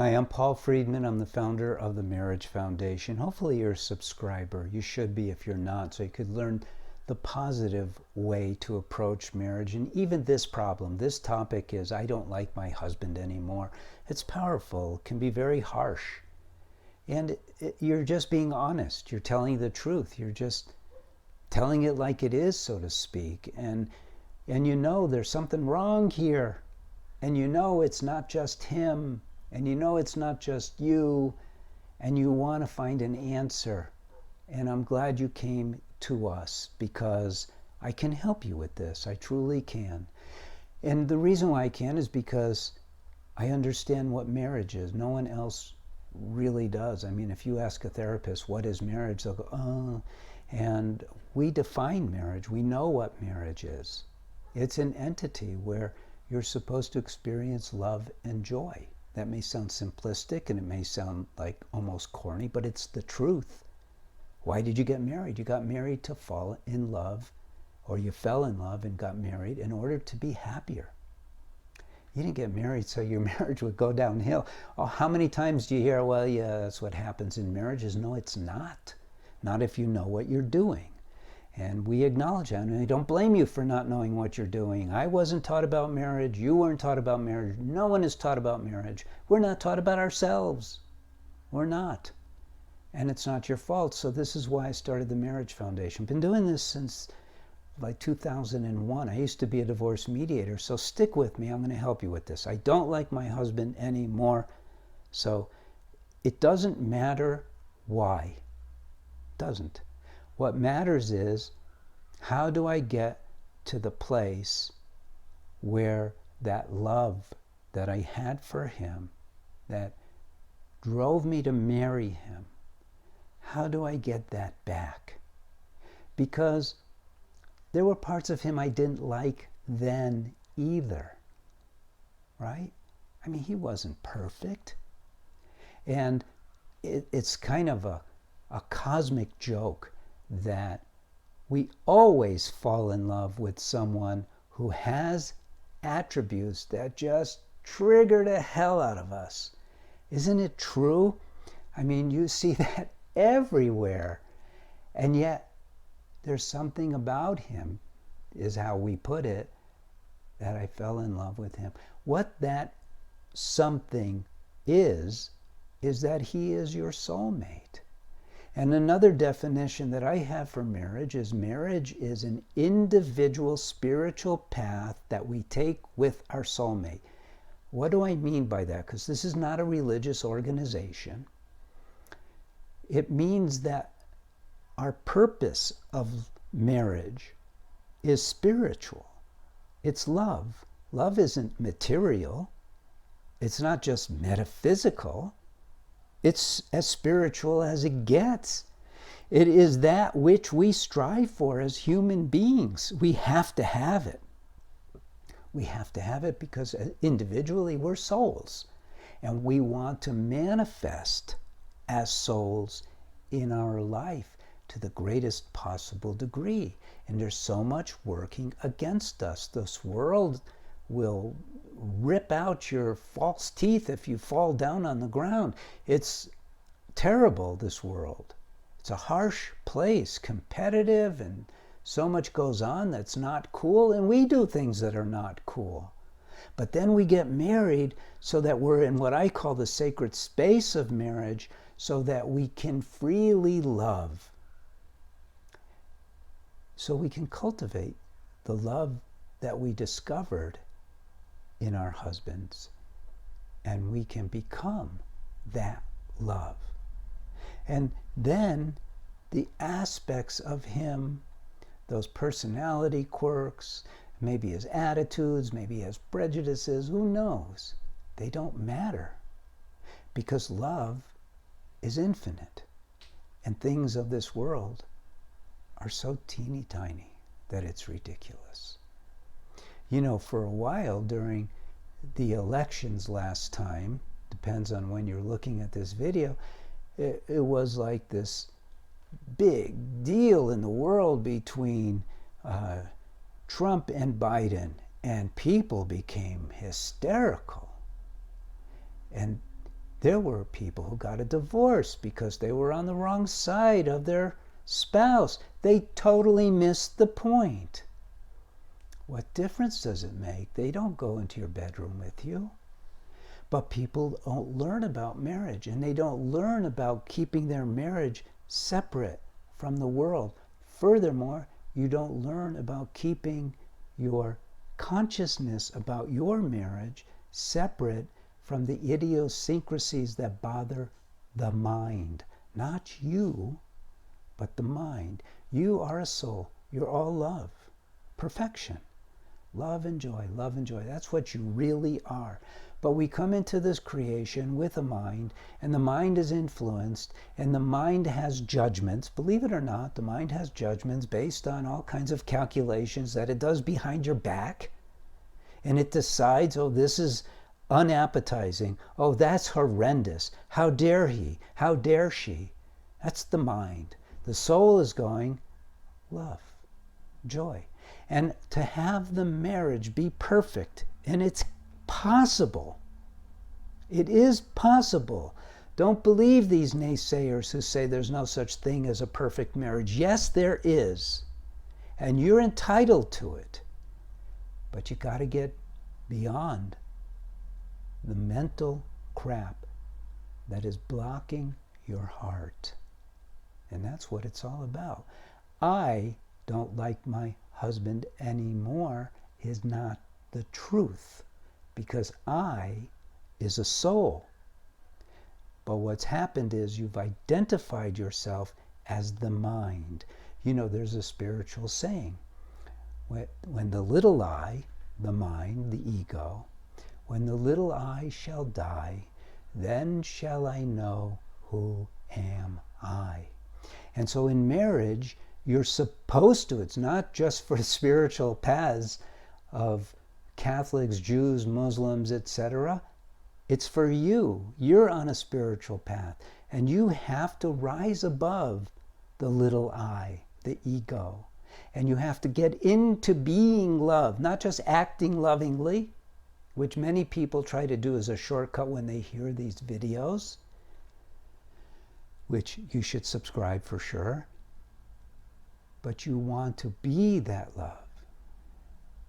Hi, I'm Paul Friedman. I'm the founder of the Marriage Foundation. Hopefully you're a subscriber. You should be if you're not, so you could learn the positive way to approach marriage. And even this problem, this topic is, I don't like my husband anymore. It's powerful, it can be very harsh. And you're just being honest. You're telling the truth. You're just telling it like it is, so to speak. And you know there's something wrong here. And you know it's not just him. And you know it's not just you, and you want to find an answer. And I'm glad you came to us because I can help you with this. I truly can. And the reason why I can is because I understand what marriage is. No one else really does. I mean, if you ask a therapist, what is marriage? They'll go, oh. And we define marriage. We know what marriage is. It's an entity where you're supposed to experience love and joy. That may sound simplistic and it may sound like almost corny, but it's the truth. Why did you get married? You got married to fall in love, or you fell in love and got married in order to be happier. You didn't get married so your marriage would go downhill. Oh, how many times do you hear, well, yeah, that's what happens in marriages? No, it's not. Not if you know what you're doing. And we acknowledge that. And I don't blame you for not knowing what you're doing. I wasn't taught about marriage. You weren't taught about marriage. No one is taught about marriage. We're not taught about ourselves. We're not. And it's not your fault. So this is why I started the Marriage Foundation. Been doing this since like 2001. I used to be a divorce mediator. So stick with me. I'm going to help you with this. I don't like my husband anymore. So it doesn't matter why. It doesn't. What matters is, how do I get to the place where that love that I had for him, that drove me to marry him, how do I get that back? Because there were parts of him I didn't like then either, right? I mean, he wasn't perfect. And it's kind of a cosmic joke that we always fall in love with someone who has attributes that just trigger the hell out of us. Isn't it true? I mean, you see that everywhere. And yet, there's something about him, is how we put it, that I fell in love with him. What that something is that he is your soulmate. And another definition that I have for marriage is an individual spiritual path that we take with our soulmate. What do I mean by that? Because this is not a religious organization. It means that our purpose of marriage is spiritual. It's love. Love isn't material. It's not just metaphysical. It's as spiritual as it gets. It is that which we strive for as human beings. We have to have it. We have to have it because individually we're souls. And we want to manifest as souls in our life to the greatest possible degree. And there's so much working against us. This world will rip out your false teeth if you fall down on the ground. It's terrible, this world. It's a harsh place, competitive, and so much goes on that's not cool, and we do things that are not cool. But then we get married so that we're in what I call the sacred space of marriage, so that we can freely love. So we can cultivate the love that we discovered in our husbands, and we can become that love. And then the aspects of him, those personality quirks, maybe his attitudes, maybe his prejudices, who knows? They don't matter, because love is infinite, and things of this world are so teeny tiny that it's ridiculous. You know, for a while during the elections last time, depends on when you're looking at this video, it was like this big deal in the world between Trump and Biden, and people became hysterical. And There were people who got a divorce because they were on the wrong side of their spouse. They totally missed the point. What difference does it make? They don't go into your bedroom with you. But people don't learn about marriage, and they don't learn about keeping their marriage separate from the world. Furthermore, you don't learn about keeping your consciousness about your marriage separate from the idiosyncrasies that bother the mind. Not you, but the mind. You are a soul. You're all love. Perfection. Love and joy, love and joy. That's what you really are. But we come into this creation with a mind, and the mind is influenced, and the mind has judgments. Believe it or not, the mind has judgments based on all kinds of calculations that it does behind your back. And it decides, oh, this is unappetizing. Oh, that's horrendous. How dare he? How dare she? That's the mind. The soul is going, love, joy. And to have the marriage be perfect, and it's possible. It is possible. Don't believe these naysayers who say there's no such thing as a perfect marriage. Yes, there is. And you're entitled to it. But you got to get beyond the mental crap that is blocking your heart. And that's what it's all about. I don't like my husband anymore is not the truth, because I is a soul. But what's happened is you've identified yourself as the mind. You know, there's a spiritual saying, when the little I, the mind, the ego, when the little I shall die, then shall I know who am I. And so in marriage, you're supposed to, it's not just for spiritual paths of Catholics, Jews, Muslims, etc. It's for you. You're on a spiritual path, and you have to rise above the little I, the ego. And you have to get into being love, not just acting lovingly, which many people try to do as a shortcut when they hear these videos, which you should subscribe for sure. But you want to be that love.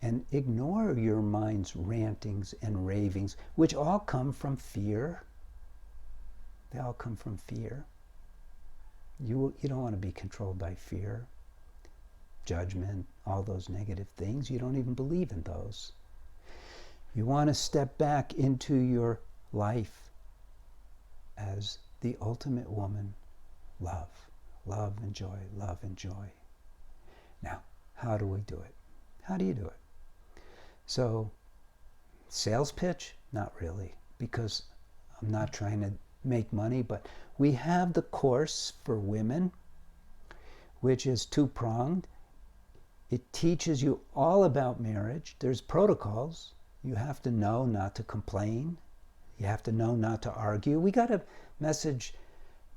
And ignore your mind's rantings and ravings, which all come from fear. They all come from fear. You don't want to be controlled by fear, judgment, all those negative things. You don't even believe in those. You want to step back into your life as the ultimate woman. Love. Love and joy. Love and joy. Now, how do we do it? How do you do it? So, sales pitch? Not really, because I'm not trying to make money, but we have the course for women, which is two-pronged. It teaches you all about marriage. There's protocols. You have to know not to complain. You have to know not to argue. We got a message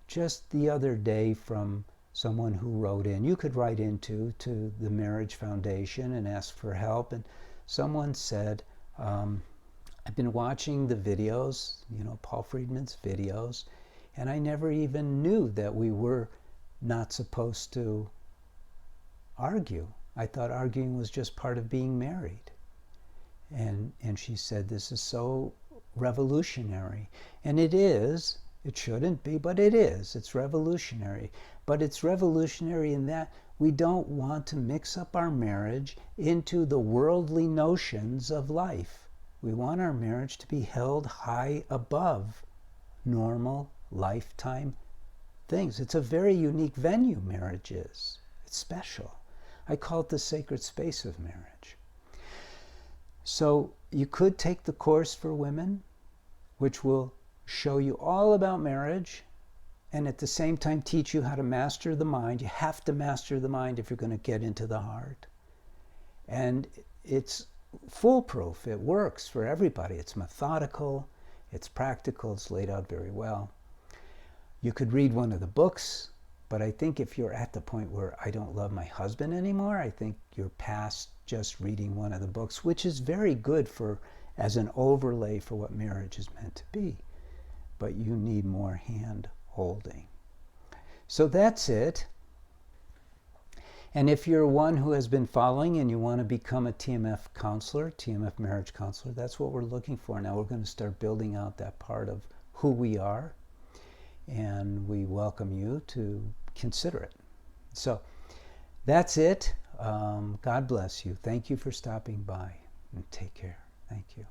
just the other day from someone who wrote in. You could write into to the Marriage Foundation and ask for help. And someone said, I've been watching the videos, Paul Friedman's videos, and I never even knew that we were not supposed to argue. I thought arguing was just part of being married. And she said, this is so revolutionary. And it is. It shouldn't be, but it is. It's revolutionary. But it's revolutionary in that we don't want to mix up our marriage into the worldly notions of life. We want our marriage to be held high above normal lifetime things. It's a very unique venue, marriage is. It's special. I call it the sacred space of marriage. So you could take the course for women, which will show you all about marriage, and at the same time teach you how to master the mind. You have to master the mind if you're going to get into the heart. And it's foolproof. It works for everybody. It's methodical, it's practical, it's laid out very well. You could read one of the books, but I think if you're at the point where I don't love my husband anymore, I think you're past just reading one of the books, which is very good for as an overlay for what marriage is meant to be. but you need more hand holding. So that's it. And if you're one who has been following and you want to become a TMF counselor, TMF marriage counselor, that's what we're looking for. Now we're going to start building out that part of who we are, and we welcome you to consider it. So that's it. God bless you. Thank you for stopping by, and take care. Thank you.